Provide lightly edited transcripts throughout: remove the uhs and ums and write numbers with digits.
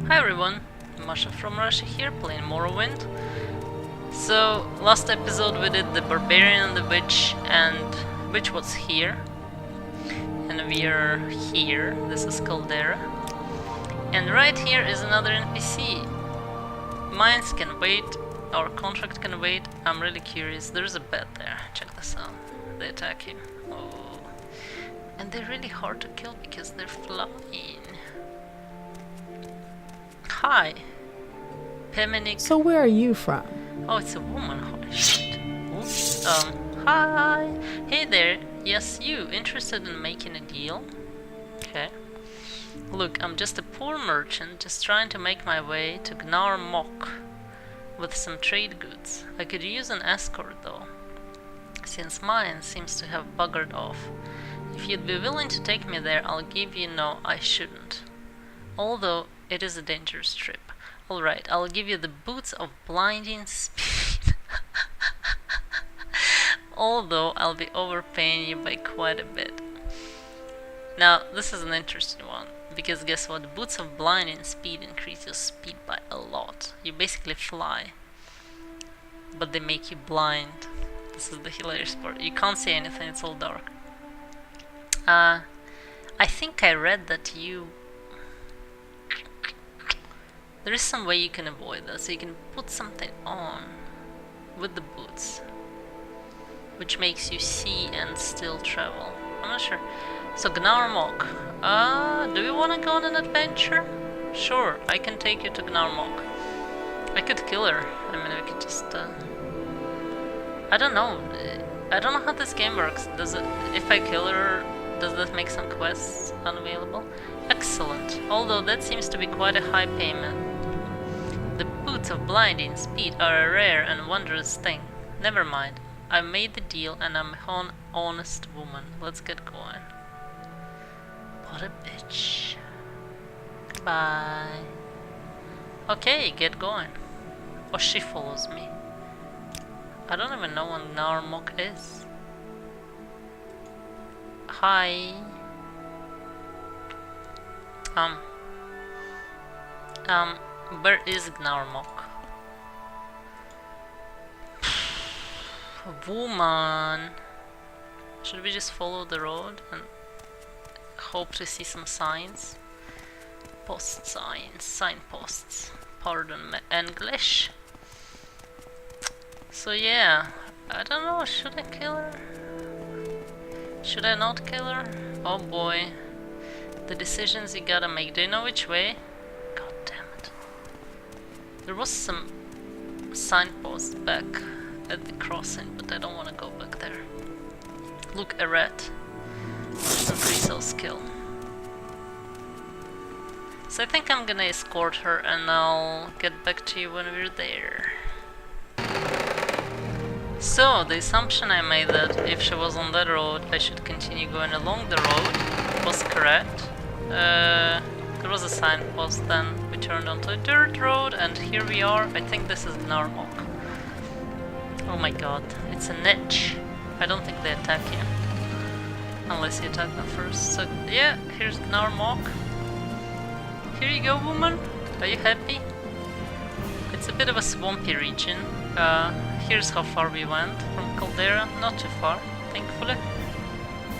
Hi everyone, Masha from Russia here, playing Morrowind. So, last episode we did the Barbarian and the Witch, and Witch was here. And we are here, this is Caldera. And right here is another NPC. Mines can wait, our contract can wait. I'm really curious, there's a bed there, check this out. They attack him. Oh. And they're really hard to kill because they're flying. Hi. Peminic. So where are you from? Oh, it's a woman. Holy shit. Oops. Hi. Hey there. Yes, you. Interested in making a deal? Okay. Look, I'm just a poor merchant, just trying to make my way to Gnar Mok with some trade goods. I could use an escort though, since mine seems to have buggered off. If you'd be willing to take me there, I'll give you no, I shouldn't. Although it is a dangerous trip. Alright, I'll give you the boots of blinding speed. Although I'll be overpaying you by quite a bit. Now, this is an interesting one, because guess what? The boots of blinding speed increase your speed by a lot. You basically fly, but they make you blind. This is the hilarious part. You can't see anything, it's all dark. I think I read that there is some way you can avoid that, so you can put something on with the boots, which makes you see and still travel. I'm not sure. So Gnar Mok. Do we want to go on an adventure? Sure, I can take you to Gnar Mok. I could kill her. I mean, we could just. I don't know. I don't know how this game works. Does it? If I kill her, does that make some quests unavailable? Excellent. Although that seems to be quite a high payment. The boots of blinding speed are a rare and wondrous thing. Never mind. I made the deal and I'm an honest woman. Let's get going. What a bitch. Goodbye. Okay, get going. Or she follows me. I don't even know what Gnar Mok is. Hi. Where is Gnar Mok? Woman. Should we just follow the road and hope to see some signs? Post signs, signposts. Pardon my English. So yeah, I don't know, should I kill her? Should I not kill her? Oh boy. The decisions you gotta make. Do you know which way? God damn it. There was some signposts back at the crossing, but I don't want to go back there. Look, a rat. Increase our skill. So I think I'm gonna escort her and I'll get back to you when we're there. So, the assumption I made that if she was on that road, I should continue going along the road was correct. There was a signpost, then we turned onto a dirt road, and here we are. I think this is Gnar Mok. Oh my god, it's a niche. I don't think they attack you. Unless you attack them first. So, yeah, here's Gnar Mok. Here you go, woman. Are you happy? It's a bit of a swampy region. Here's how far we went from Caldera. Not too far, thankfully.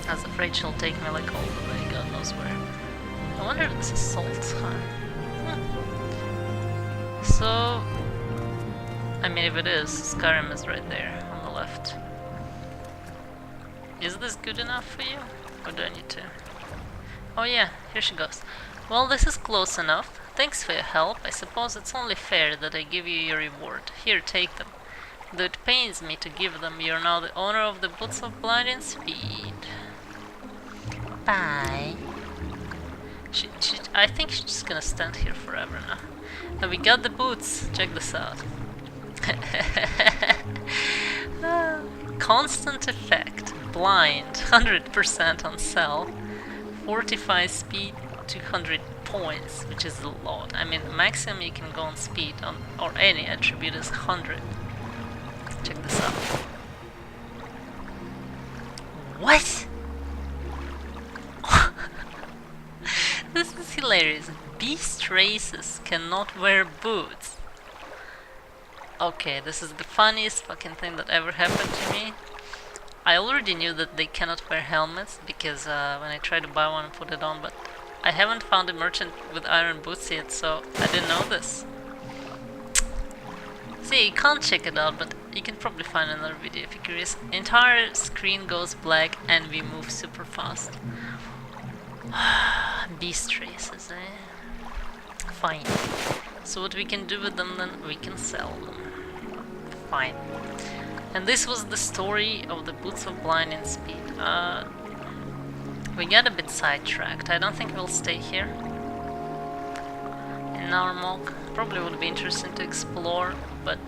I was afraid she'll take me like all the way, God knows where. I wonder if this is salt, huh? So, I mean, if it is, Skyrim is right there on the left. Is this good enough for you? Or do I need to? Oh yeah, here she goes. Well, this is close enough. Thanks for your help. I suppose it's only fair that I give you your reward. Here, take them. Though it pains me to give them, you're now the owner of the boots of blinding speed. Bye. I think she's just gonna stand here forever now. Now we got the boots. Check this out. Constant effect. Blind. 100% on sell. 45 speed. 200 points, which is a lot. I mean, the maximum you can go on speed on or any attribute is 100. Check this out. What? This is hilarious. beast races cannot wear boots. Okay, this is the funniest fucking thing that ever happened to me. I already knew that they cannot wear helmets because when I tried to buy one and put it on, but I haven't found a merchant with iron boots yet, so I didn't know this. See, you can't check it out, but you can probably find another video if you're curious. Entire screen goes black and we move super fast. Beast races, eh? Fine. So what we can do with them then? We can sell them. Fine. And this was the story of the Boots of Blinding Speed. We got a bit sidetracked. I don't think we'll stay here in Narmok. Probably would be interesting to explore, but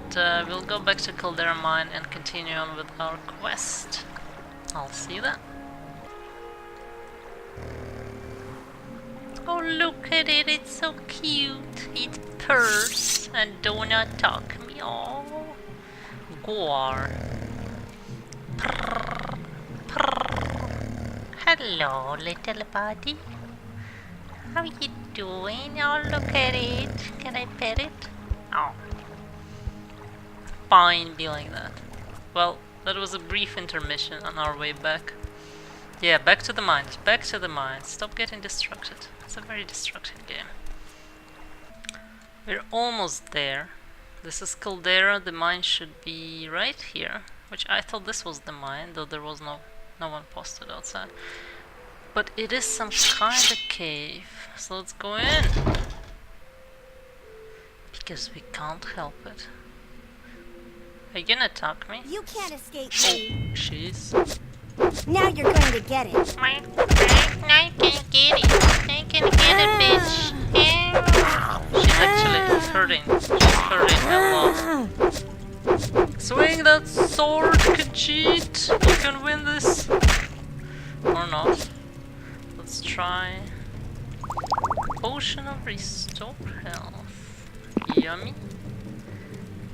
we'll go back to Caldera Mine and continue on with our quest. I'll see you then. Oh, look at it, it's so cute. It purrs and do not talk me. Oh, Gore. Purr, purr. Hello, little buddy. How you doing? Oh, look at it. Can I pet it? Oh. Fine, be like that. Well, that was a brief intermission on our way back. Yeah, back to the mines, back to the mines. Stop getting distracted. It's a very distracted game. We're almost there. This is Caldera. The mine should be right here, which I thought this was the mine, though there was no one posted outside. But it is some kind of cave, so let's go in. Because we can't help it. Are you gonna attack me? You can't escape Oh, me. jeez. Now you're going to get it. Now you can get it. I can get it, bitch. She's actually hurting. She's hurting a lot. Swing that sword, Khajiit. You can win this. Or not. Let's try. Potion of Restore Health. Yummy.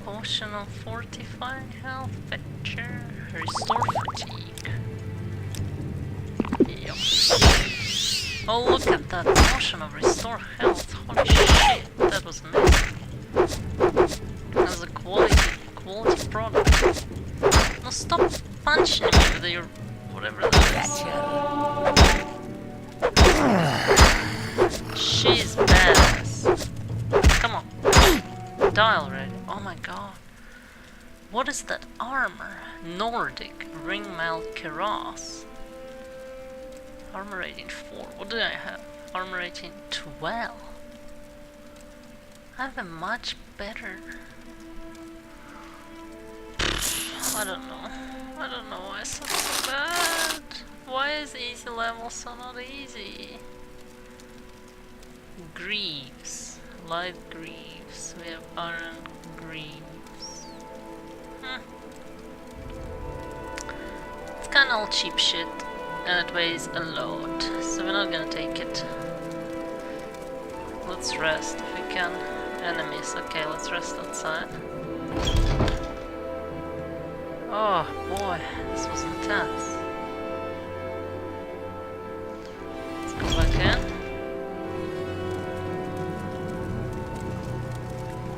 Potion of Fortify Health. Fetcher. Restore Fatigue. Yep. Oh, look at that potion of Restore Health. Holy shit, that was amazing. As a quality product. No, stop punching me with your whatever that is. She's badass. Come on. Die already. Oh my god. What is that armor? Nordic Ringmail Keras. Armor rating 4. What do I have? Armor rating 12. I have a much better. I don't know. I don't know why it's so bad. Why is easy level so not easy? Greaves. Light greaves. We have iron greaves. It's kinda all cheap shit. And it weighs a lot, so we're not gonna take it. Let's rest if we can. Enemies, okay, let's rest outside. Oh boy, this was intense. Let's go back in.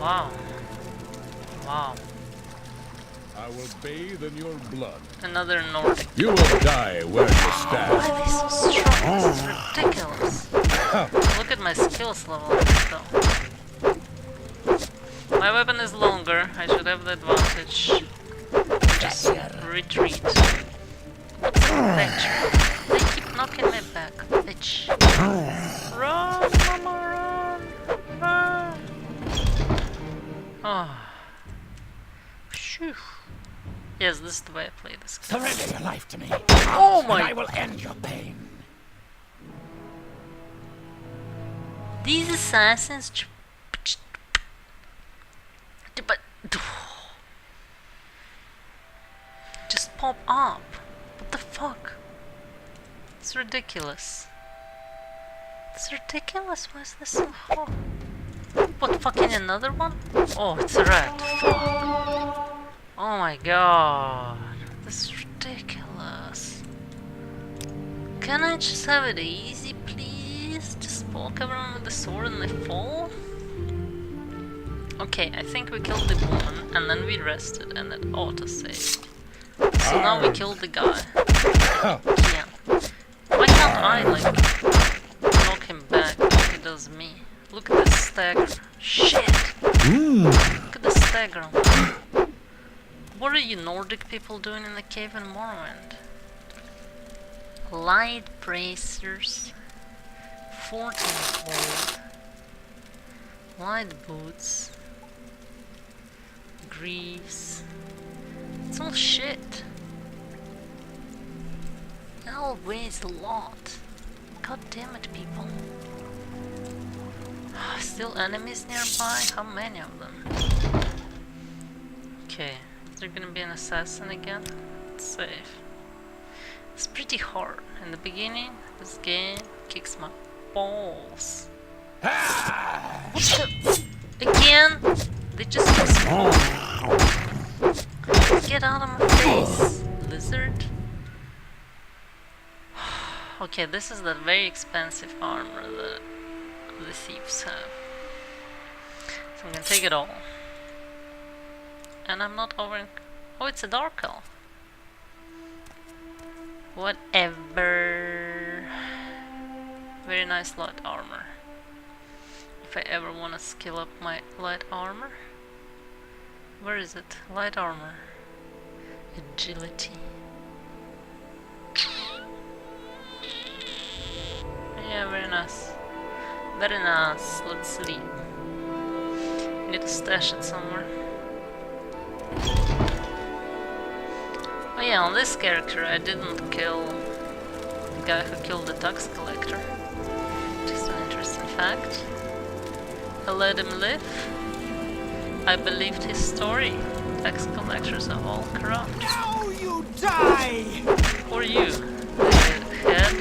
Wow. Wow. I will bathe in your blood. Another Nordic. You will die where you stand. Why are they so strong? This is ridiculous. Look at my skills level though. My weapon is longer. I should have the advantage. Just retreat. What's that? They keep knocking me back. Bitch. Run, mama, run! Run! Oh. Phew. Yes, this is the way I play this game. Surrender your life to me. Oh my! And I will end your pain. These assassins. But just pop up. What the fuck? It's ridiculous. It's ridiculous. Why is this so hard? What, fucking another one? Oh, it's a rat. Fuck. Oh my god. This is ridiculous. Can I just have it easy, please? Just poke everyone with the sword and they fall? Okay, I think we killed the woman and then we rested and it autosaved. So now we killed the guy. Yeah. Why can't I, like, knock him back like he does me? Look at this stagger. Shit! Look at the stagger. What are you Nordic people doing in the cave in Morrowind? Light bracers. 14 gold. Light boots. Greaves. It's all shit. It all weighs a lot. God damn it, people. Still enemies nearby? How many of them? Okay, is there gonna be an assassin again? Let's save. It's pretty hard. In the beginning, this game kicks my balls. What the? Again? They just explode. Get out of my face, lizard. Okay, this is the very expensive armor that the thieves have. So I'm gonna take it all. And I'm not over... Oh, it's a dark elf. Whatever. Very nice light armor. If I ever want to skill up my light armor. Where is it? Light armor. Agility. Yeah, very nice. Very nice. Let's sleep. Need to stash it somewhere. Oh yeah, on this character I didn't kill the guy who killed the tax collector. Just an interesting fact. I let him live. I believed his story. Tax collectors are all corrupt. Now you die! Or you, the head.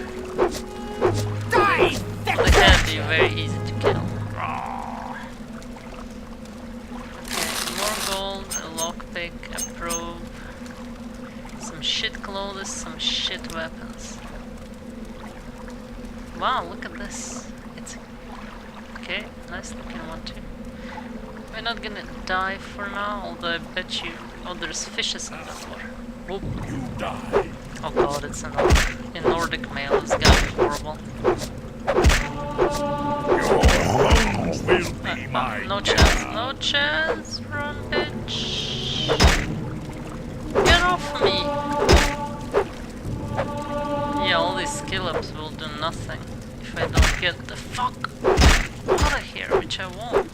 Die! The head is very easy to kill. Okay, more gold, a lockpick, a probe, some shit clothes, some shit weapons. Wow, look at this. It's okay, nice looking one too. We're not gonna die for now, although I bet you... Oh, there's fishes in the water. Oh. You die. Oh god, it's in Nordic mail, it's gonna be horrible. Your bones will be mine. No chance, no chance, run bitch. Get off me. Yeah, all these skill ups will do nothing if I don't get the fuck out of here, which I won't.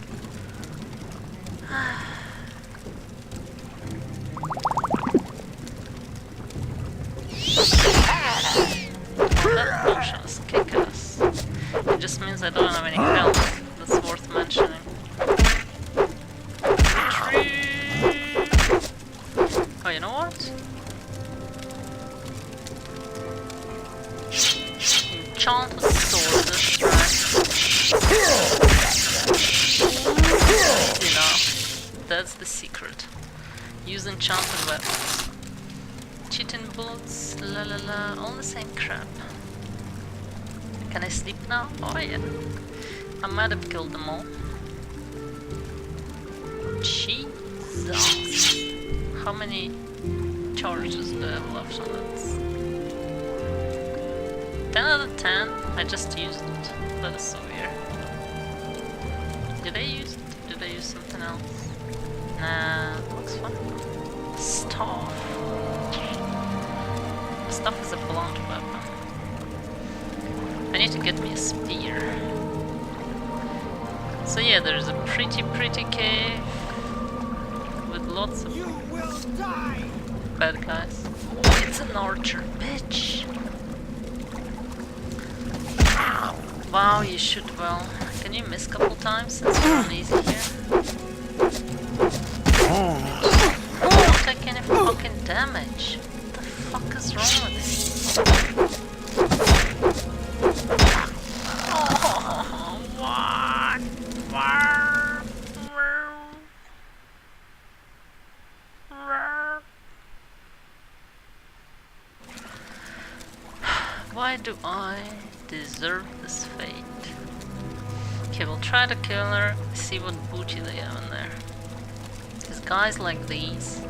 Well, that potion is kick-ass. It just means I don't have any health. That's worth mentioning. Retreat! Oh, you know what? Enchanted sword, that's right. Enough. That's the secret. Use enchanted weapons. Cheating bullets, la la la, all the same crap. Can I sleep now? Oh yeah. I might have killed them all. Jesus. How many charges do I have left on it? 10 out of 10? I just used it. That is so weird. Did I use it? Did I use something else? Nah, looks fun. Staff. Staff is a blunt weapon. I need to get me a spear. So yeah, there's a pretty cave with lots of bad guys. Oh, it's an archer, bitch! Wow, you shoot well. Can you miss a couple times since you're on easy here? Don't take any fucking damage. What the fuck is wrong with it? Oh, what? Why do I deserve this fate? Okay, we'll try to kill her, see what booty they have in there. Because guys like these,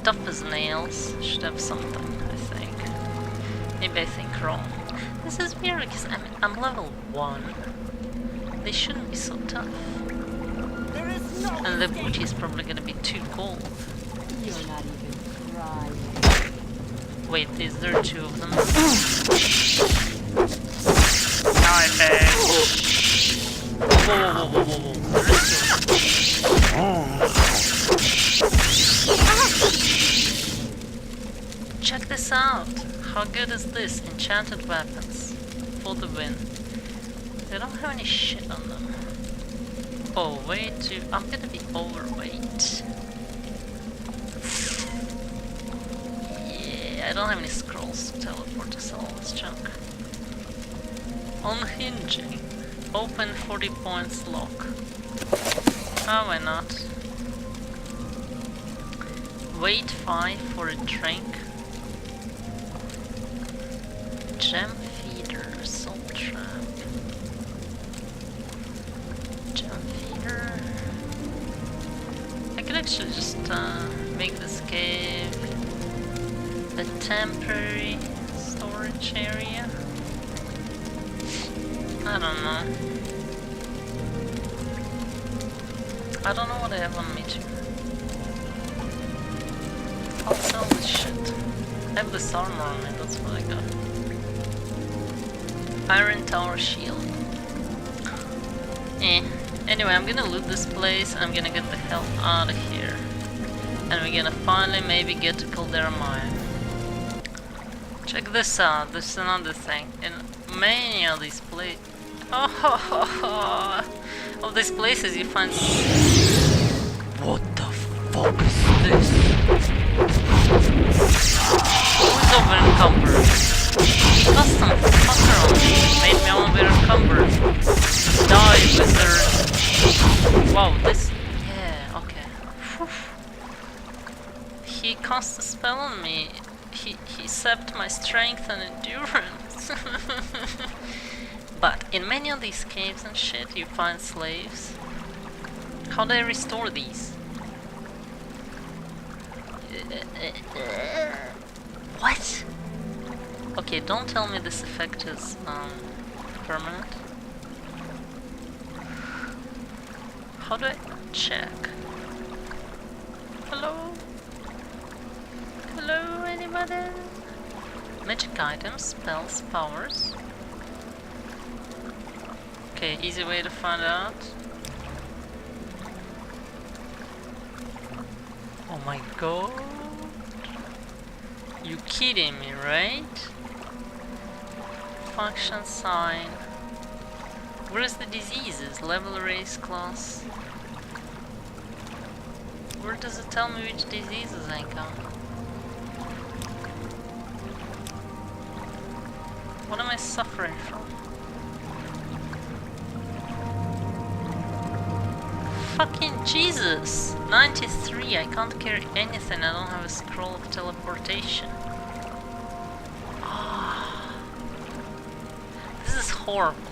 tough as nails, should have something, I think. Maybe I think wrong. This is weird because I'm level 1. They shouldn't be so tough. There is no And the booty is probably gonna be too cold. You're not even trying. Wait, is there 2 of them? Whoa, whoa, whoa, whoa, whoa. There is 2 of them. Check this out! How good is this? Enchanted weapons. For the win. They don't have any shit on them. Oh, way too... I'm gonna be overweight. Yeah, I don't have any scrolls to teleport to sell all this junk. Unhinging. Open 40 points lock. Oh, why not? Wait 5 for a drink. Gem feeder, soul trap. Gem feeder. I could actually just make this cave a temporary storage area. I don't know. I don't know what I have on me too. I'll sell this shit. I have this armor on me, that's what I got. Iron Tower Shield. Anyway, I'm gonna loot this place. I'm gonna get the hell out of here. And we're gonna finally maybe get to Caldera Mine. Check this out. This is another thing. In many of these places... of these places you find... What the fuck is this? Who's over encumbered? Got some fucker on me. Made me over encumbered. Die, wizard. Wow, this... Yeah, okay. Whew. He cast a spell on me. He sapped my strength and endurance. But in many of these caves and shit, you find slaves. How do I restore these? What? Okay, don't tell me this effect is permanent. How do I check? Hello? Hello, anybody? Magic items, spells, powers. Okay, easy way to find out. Oh my god. You kidding me, right? Function sign. Where is the diseases? Level, race, class. Where does it tell me which diseases I got? What am I suffering from? Fucking Jesus! 93, I can't carry anything, I don't have a scroll of teleportation. This is horrible.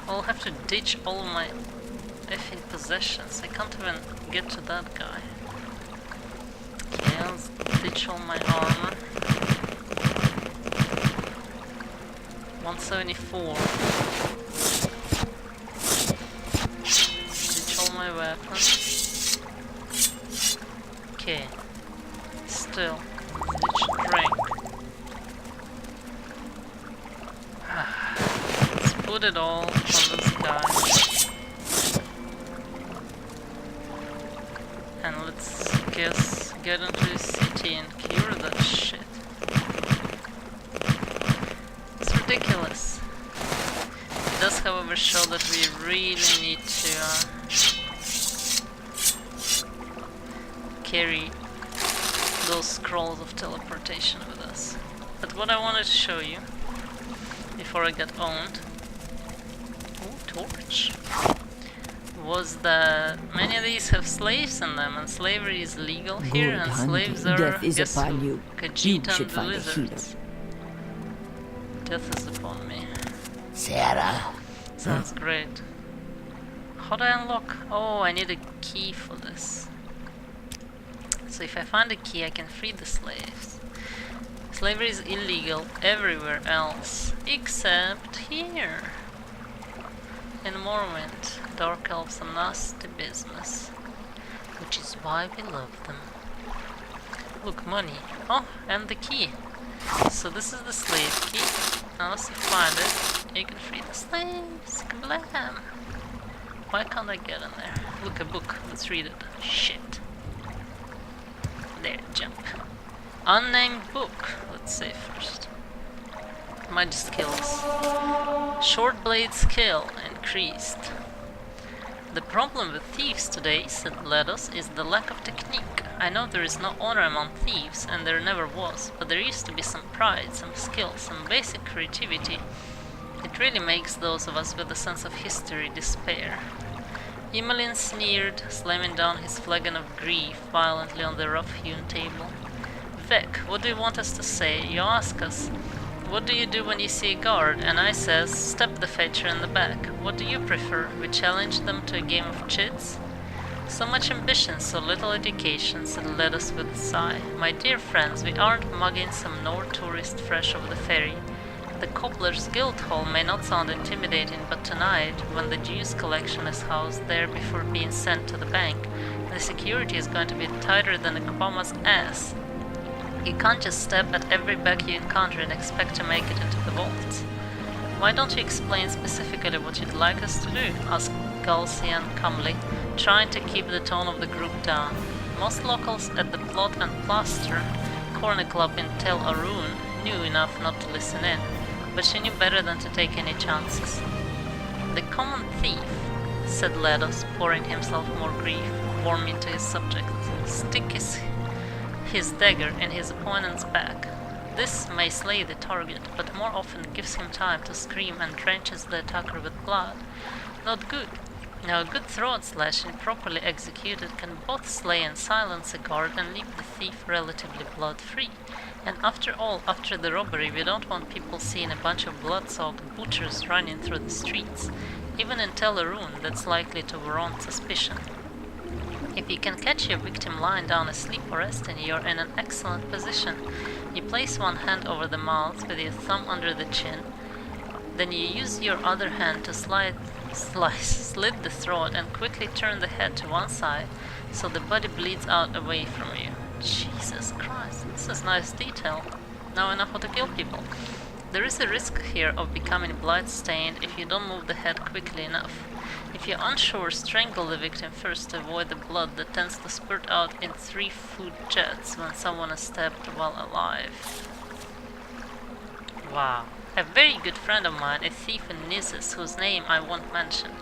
I'll have to ditch all my effing possessions. I can't even get to that guy. Okay, let's ditch all my armor. 174. Ditch all my weapons. Okay. Still. Ditch drink. Let's put it all on this guy. And let's get into the city and cure that shit. It's ridiculous. It does, however, show that we really need to carry those scrolls of teleportation with us. But what I wanted to show you before I got owned, torch, was that many of these have slaves in them, and slavery is legal here, Good and hunting. slaves are, Death is guess upon who? you. Khajiit You and should the find a healer. lizards. Death is upon me. Sarah, Sounds great. How do I unlock? Oh, I need a key for this. So if I find a key, I can free the slaves. Slavery is illegal everywhere else, except here. In Morrowind, dark elves are nasty business, which is why we love them. Look, money. Oh, and the key. So this is the slave key. Now once you find it, you can free the slaves. Kablam! Why can't I get in there? Look, a book. Let's read it. Shit. There, jump. Unnamed book. Let's say first. Magic skills. Short blade skill increased. The problem with thieves today, said Ledos, is the lack of technique. I know there is no honor among thieves, and there never was, but there used to be some pride, some skill, some basic creativity. It really makes those of us with a sense of history despair. Emmeline sneered, slamming down his flagon of grief violently on the rough-hewn table. Vec, what do you want us to say? You ask us, what do you do when you see a guard? And I says, stab the fetcher in the back. What do you prefer? We challenge them to a game of chits? So much ambition, so little education, said Ledos with a sigh. My dear friends, we aren't mugging some Nord tourist fresh over the ferry. The Cobbler's Guild Hall may not sound intimidating, but tonight, when the Jews collection is housed there before being sent to the bank, the security is going to be tighter than a Obama's ass. You can't just step at every back you encounter and expect to make it into the vaults. Why don't you explain specifically what you'd like us to do? Asked Galcian calmly, trying to keep the tone of the group down. Most locals at the Plot and Plaster Corner Club in Tel Arun knew enough not to listen in, but she knew better than to take any chances. The common thief, said Ledos, pouring himself more grief, warming to his subject, stick his dagger in his opponent's back. This may slay the target, but more often gives him time to scream and drenches the attacker with blood. Not good. Now, a good throat slashing, properly executed, can both slay and silence a guard and leave the thief relatively blood-free. And after all, after the robbery, we don't want people seeing a bunch of blood-soaked butchers running through the streets. Even in Tel Arun, that's likely to warrant suspicion. If you can catch your victim lying down asleep or resting, you're in an excellent position. You place one hand over the mouth with your thumb under the chin, then you use your other hand to slit the throat and quickly turn the head to one side so the body bleeds out away from you. Jesus Christ, this is nice detail. Now I know how to kill people. There is a risk here of becoming blood-stained if you don't move the head quickly enough. If you're unsure, strangle the victim first to avoid the blood that tends to spurt out in 3 food jets when someone is stabbed while alive. Wow. A very good friend of mine, a thief in Nisus, whose name I won't mention,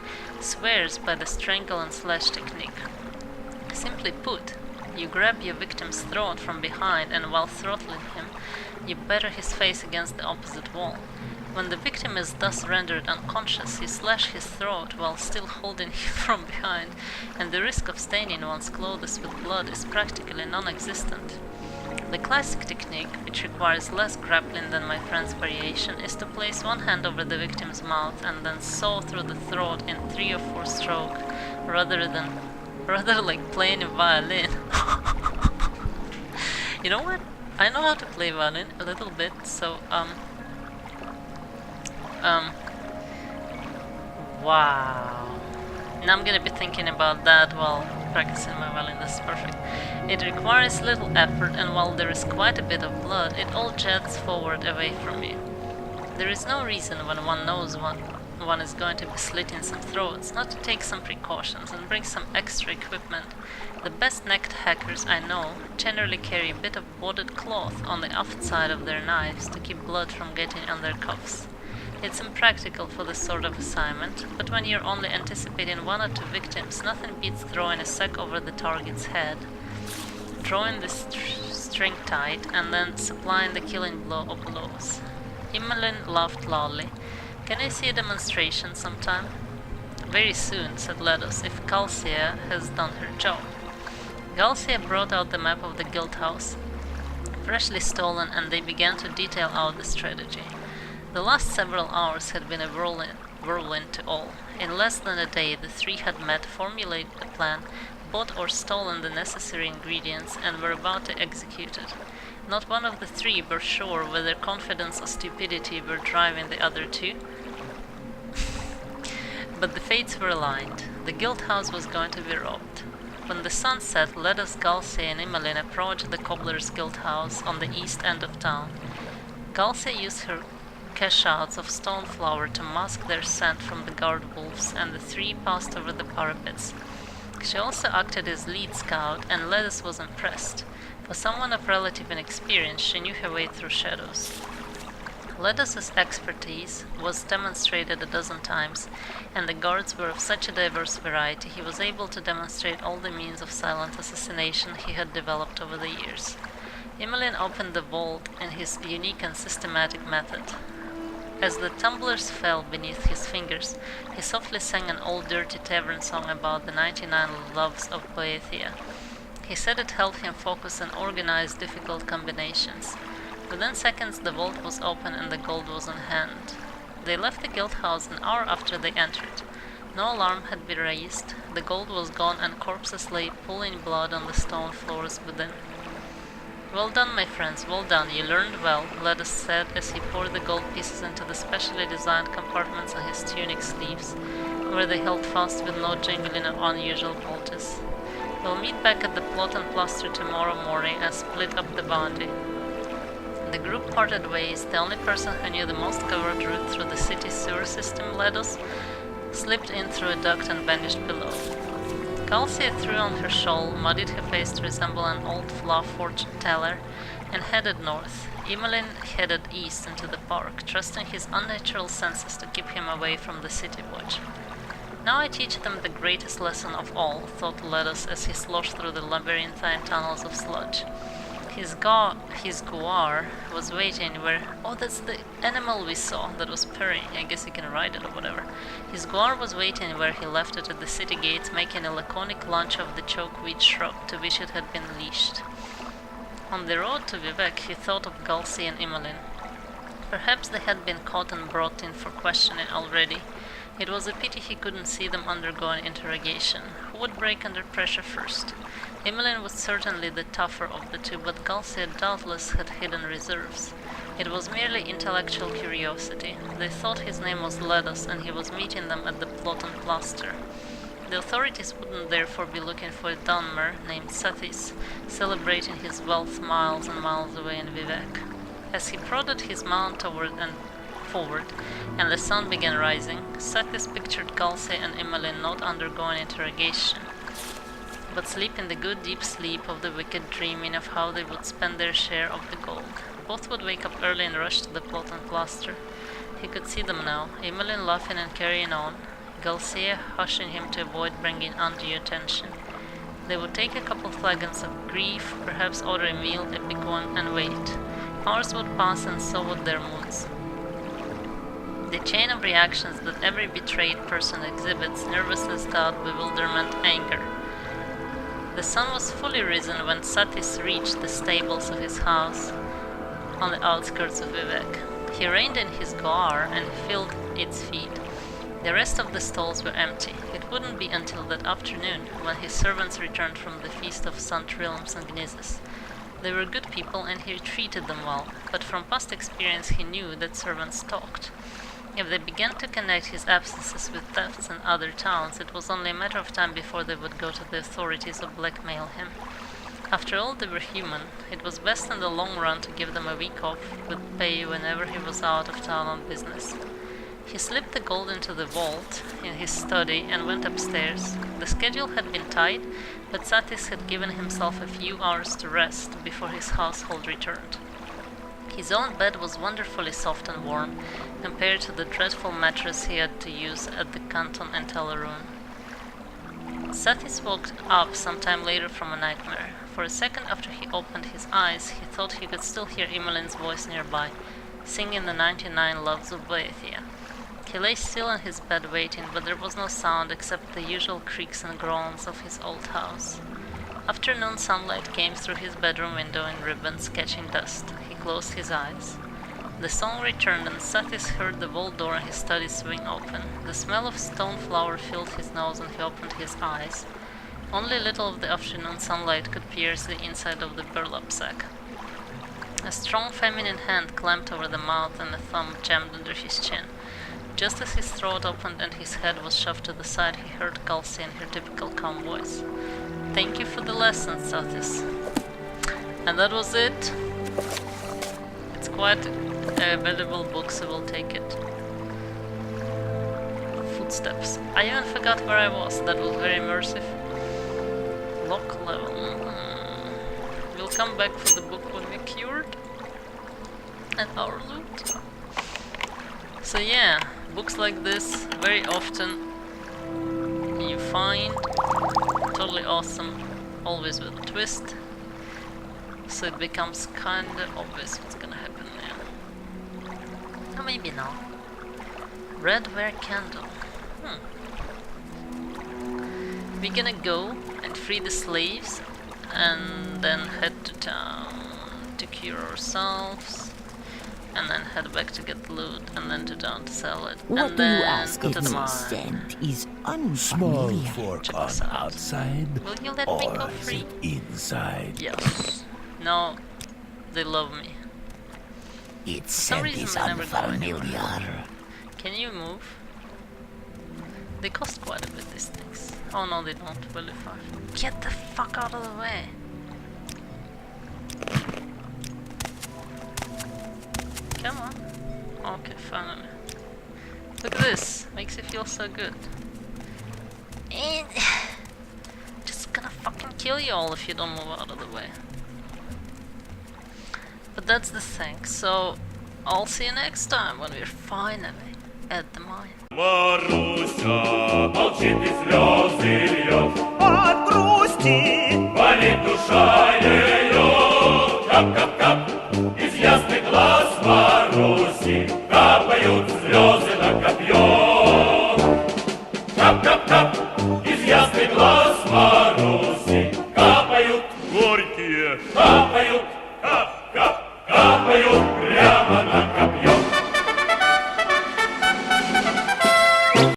swears by the strangle and slash technique. Simply put, you grab your victim's throat from behind and while throttling him, you batter his face against the opposite wall. When the victim is thus rendered unconscious, you slash his throat while still holding him from behind, and the risk of staining one's clothes with blood is practically non-existent. The classic technique, which requires less grappling than my friend's variation, is to place one hand over the victim's mouth and then saw through the throat in 3 or 4 strokes, rather like playing a violin. You know what? I know how to play violin a little bit, so wow. Now I'm gonna be thinking about that while practicing my violin. This is perfect. It requires little effort, and while there is quite a bit of blood, it all jets forward away from you. There is no reason when one knows one is going to be slitting some throats not to take some precautions and bring some extra equipment. The best necked hackers I know generally carry a bit of wadded cloth on the aft side of their knives to keep blood from getting on their cuffs. It's impractical for this sort of assignment, but when you're only anticipating 1 or 2 victims, nothing beats throwing a sack over the target's head, drawing the string tight, and then supplying the killing blow or blows. Emmeline laughed loudly. Can I see a demonstration sometime? Very soon, said Ledos, if Galcia has done her job. Galcia brought out the map of the guild house, freshly stolen, and they began to detail out the strategy. The last several hours had been a whirlwind to all. In less than a day, the three had met, formulated a plan, bought or stolen the necessary ingredients, and were about to execute it. Not one of the three were sure whether confidence or stupidity were driving the other two, but the fates were aligned. The guild house was going to be robbed. When the sun set, Ledas, Galse, and Immelin approached the cobbler's guild house on the east end of town. Galse used her cash-outs of stone flour to mask their scent from the guard wolves, and the three passed over the parapets. She also acted as lead scout, and Ledas was impressed. For someone of relative inexperience, she knew her way through shadows. Ledas's expertise was demonstrated a dozen times, and the guards were of such a diverse variety he was able to demonstrate all the means of silent assassination he had developed over the years. Immelin opened the vault in his unique and systematic method. As the tumblers fell beneath his fingers, he softly sang an old dirty tavern song about the 99 loves of Boethia. He said it helped him focus and organize difficult combinations. Within seconds the vault was open and the gold was in hand. They left the guild house an hour after they entered. No alarm had been raised, the gold was gone and corpses lay pooling blood on the stone floors within. "Well done, my friends, well done, you learned well," Ledas said as he poured the gold pieces into the specially designed compartments on his tunic sleeves, where they held fast with no jingling or unusual poultice. "We'll meet back at the plot and plaster tomorrow morning and split up the bounty." The group parted ways. The only person who knew the most covered route through the city's sewer system, Ledos, slipped in through a duct and vanished below. Galcia threw on her shawl, muddied her face to resemble an old fluff fortune teller, and headed north. Immelin headed east into the park, trusting his unnatural senses to keep him away from the city watch. "Now I teach them the greatest lesson of all," thought Ledos as he sloshed through the labyrinthine tunnels of sludge. His guar was waiting where... Oh, that's the animal we saw that was purring. I guess you can ride it or whatever. His guar was waiting where he left it at the city gates, making a laconic lunch of the chokeweed shrub to which it had been leashed. On the road to Vivek, he thought of Galsi and Immelin. Perhaps they had been caught and brought in for questioning already. It was a pity he couldn't see them undergoing interrogation. Who would break under pressure first? Immelin was certainly the tougher of the two, but Galcia doubtless had hidden reserves. It was merely intellectual curiosity. They thought his name was Ledas, and he was meeting them at the plot and plaster. The authorities wouldn't therefore be looking for a Dunmer named Sathis, celebrating his wealth miles and miles away in Vivek. As he prodded his mount forward, and the sun began rising, Sathis pictured Galse and Immelin not undergoing interrogation, but sleeping the good deep sleep of the wicked, dreaming of how they would spend their share of the gold. Both would wake up early and rush to the plot and plaster. He could see them now, Immelin laughing and carrying on, Galsea hushing him to avoid bringing undue attention. They would take a couple flagons of grief, perhaps order a meal, a big one, and wait. Hours would pass and so would their moods. The chain of reactions that every betrayed person exhibits: nervousness, doubt, bewilderment, anger. The sun was fully risen when Satis reached the stables of his house on the outskirts of Vivek. He reined in his guar and filled its feet. The rest of the stalls were empty. It wouldn't be until that afternoon when his servants returned from the feast of Sant Rilms and Gnizzes. They were good people and he treated them well, but from past experience he knew that servants talked. If they began to connect his absences with thefts in other towns, it was only a matter of time before they would go to the authorities or blackmail him. After all, they were human. It was best in the long run to give them a week off with pay whenever he was out of town on business. He slipped the gold into the vault in his study and went upstairs. The schedule had been tight, but Satis had given himself a few hours to rest before his household returned. His own bed was wonderfully soft and warm, compared to the dreadful mattress he had to use at the Canton and Tellerun. Satis woke up sometime later from a nightmare. For a second after he opened his eyes, he thought he could still hear Immelin's voice nearby, singing the 99 loves of Boethia. He lay still in his bed waiting, but there was no sound except the usual creaks and groans of his old house. Afternoon sunlight came through his bedroom window in ribbons, catching dust. He closed his eyes. The song returned, and Satis heard the vault door in his study swing open. The smell of stone flour filled his nose, and he opened his eyes. Only little of the afternoon sunlight could pierce the inside of the burlap sack. A strong feminine hand clamped over the mouth, and a thumb jammed under his chin. Just as his throat opened and his head was shoved to the side, he heard Kelsey in her typical calm voice. "Thank you for the lesson, Satis." And that was it. It's quite a valuable book, so we'll take it. Footsteps. I even forgot where I was. That was very immersive. Lock level. We'll come back for the book when we're cured. And our loot. So yeah, books like this, very often you find totally awesome, always with a twist. So it becomes kinda obvious what's gonna happen now. Or maybe not. Red ware candle. We're gonna go and free the slaves and then head to town to cure ourselves, and then head back to get loot, and then to town to sell it. What and do you then ask to if the the mine. scent is Small unfamiliar? fork Check on this out. outside, Will you let me go or is free? it inside? Yes. No, they love me. Its some scent reason is they never go unfamiliar. Can you move? They cost quite a bit, these things. Oh no, they don't. Value 5. Get the fuck out of the way. Come on. Okay, finally. Look at this. Makes you feel so good. And just gonna fucking kill you all if you don't move out of the way. But that's the thing. So I'll see you next time when we're finally at the mine. Маруся молчит и слезы льет, От грусти болит душа ее. Кап-кап-кап, из ясных глаз Маруси капают слезы на копье. Кап-кап.